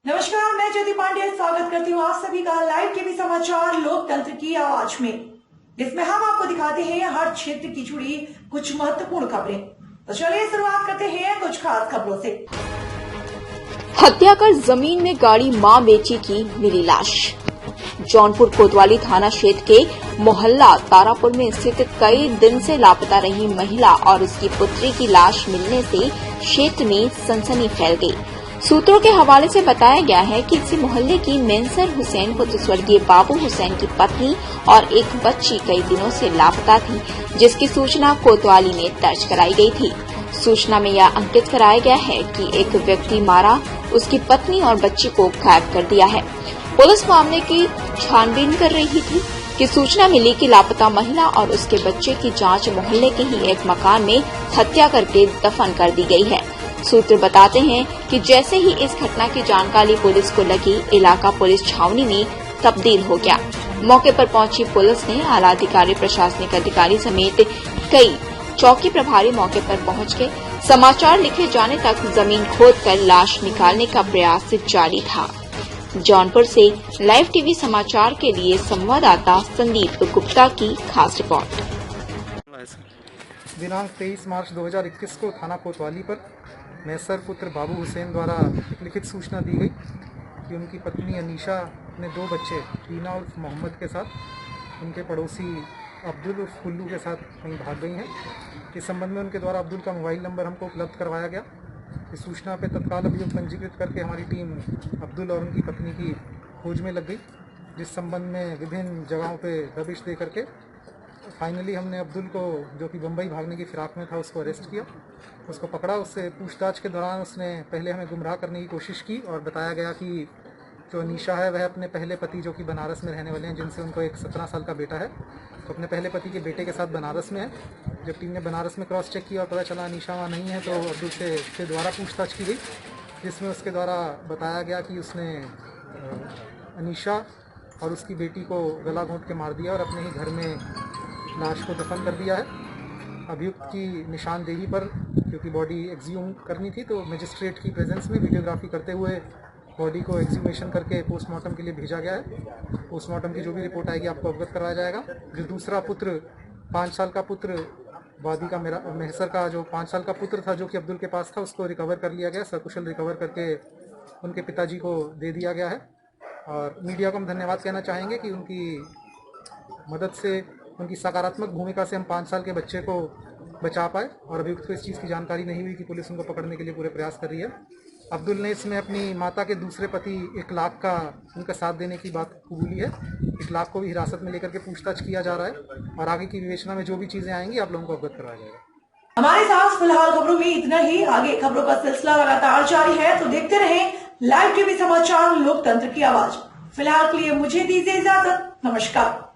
नमस्कार, मैं ज्योति पांडे स्वागत करती हूँ आप सभी का लाइव टीवी समाचार लोकतंत्र की आवाज में, जिसमें हम आपको दिखाते हैं हर क्षेत्र की जुड़ी कुछ महत्वपूर्ण खबरें। तो चलिए शुरुआत करते हैं कुछ खास खबरों से। हत्या कर जमीन में गाड़ी मां बेची की मिली लाश। जौनपुर कोतवाली थाना क्षेत्र के मोहल्ला तारापुर में स्थित कई दिन से लापता रही महिला और उसकी पुत्री की लाश मिलने से क्षेत्र में सनसनी फैल गई। सूत्रों के हवाले से बताया गया है कि इसी मोहल्ले की मेंसर हुसैन पुत्र स्वर्गीय बाबू हुसैन की पत्नी और एक बच्ची कई दिनों से लापता थी, जिसकी सूचना कोतवाली में दर्ज कराई गई थी। सूचना में यह अंकित कराया गया है कि एक व्यक्ति मारा उसकी पत्नी और बच्ची को गायब कर दिया है। पुलिस मामले की छानबीन कर रही थी कि सूचना मिली कि लापता महिला और उसके बच्चे की जांच मोहल्ले के ही एक मकान में हत्या करके दफन कर दी गई है। सूत्र बताते हैं कि जैसे ही इस घटना की जानकारी पुलिस को लगी, इलाका पुलिस छावनी में तब्दील हो गया। मौके पर पहुंची पुलिस ने आला अधिकारी, प्रशासनिक अधिकारी समेत कई चौकी प्रभारी मौके पर पहुंच गए। समाचार लिखे जाने तक जमीन खोदकर लाश निकालने का प्रयास जारी था। जौनपुर से लाइव टीवी समाचार के लिए संवाददाता संदीप गुप्ता की खास रिपोर्ट। दिनांक 23 मार्च 2021 को थाना कोतवाली पर मेसर पुत्र बाबू हुसैन द्वारा एक लिखित सूचना दी गई कि उनकी पत्नी अनीशा अपने 2 बच्चे टीना उर्फ मोहम्मद के साथ उनके पड़ोसी अब्दुल उर्फ कुल्लू के साथ कहीं भाग गई हैं। इस संबंध में उनके द्वारा अब्दुल का मोबाइल नंबर हमको उपलब्ध करवाया गया। इस सूचना पर तत्काल अभियोग पंजीकृत करके हमारी टीम अब्दुल और उनकी पत्नी की खोज में लग गई, जिस संबंध में विभिन्न जगहों पर दबिश दे करके फाइनली हमने अब्दुल को, जो कि बम्बई भागने की फिराक में था, उसको अरेस्ट किया, उसको पकड़ा। उससे पूछताछ के दौरान उसने पहले हमें गुमराह करने की कोशिश की और बताया गया कि जो अनीशा है वह अपने पहले पति, जो कि बनारस में रहने वाले हैं, जिनसे उनको एक 17 साल का बेटा है, तो अपने पहले पति के बेटे के साथ बनारस में है। जब टीम ने बनारस में क्रॉस चेक किया और पता चला अनीशा वहाँ नहीं है, तो अब्दुल से दोबारा पूछताछ की गई, जिसमें उसके द्वारा बताया गया कि उसने अनीशा और उसकी बेटी को गला घोंट के मार दिया और अपने ही घर में लाश को दफन कर दिया है। अभियुक्त की निशानदेही पर, क्योंकि बॉडी एक्सह्यूम करनी थी, तो मजिस्ट्रेट की प्रेजेंस में वीडियोग्राफी करते हुए बॉडी को एक्सह्यूमेशन करके पोस्टमार्टम के लिए भेजा गया है। पोस्टमार्टम की जो भी रिपोर्ट आएगी आपको अवगत करवाया जाएगा। जो दूसरा पुत्र, 5 साल का पुत्र वादी का, मेरा मेहसर का जो 5 साल का पुत्र था, जो कि अब्दुल के पास था, उसको रिकवर कर लिया गया। सकुशल रिकवर करके उनके पिताजी को दे दिया गया है। और मीडिया को हम धन्यवाद कहना चाहेंगे कि उनकी मदद से, उनकी सकारात्मक भूमिका से हम 5 साल के बच्चे को बचा पाए। और अभियुक्त को इस चीज़ की जानकारी नहीं हुई कि पुलिस उनको पकड़ने के लिए पूरे प्रयास कर रही है। अब्दुल ने इसमें अपनी माता के दूसरे पति 1 लाख का उनका साथ देने की बात कबूली है। 1 लाख को भी हिरासत में लेकर के पूछताछ किया जा रहा है और आगे की विवेचना में जो भी चीज़ें आएंगी आप लोगों को अवगत करवाया जाएगा। हमारे साथ फिलहाल खबरों में इतना ही। आगे खबरों का सिलसिला लगातार जारी है, तो देखते रहें लाइव टीवी समाचार लोकतंत्र की आवाज। फिलहाल के लिए मुझे दीजिए इजाजत। नमस्कार।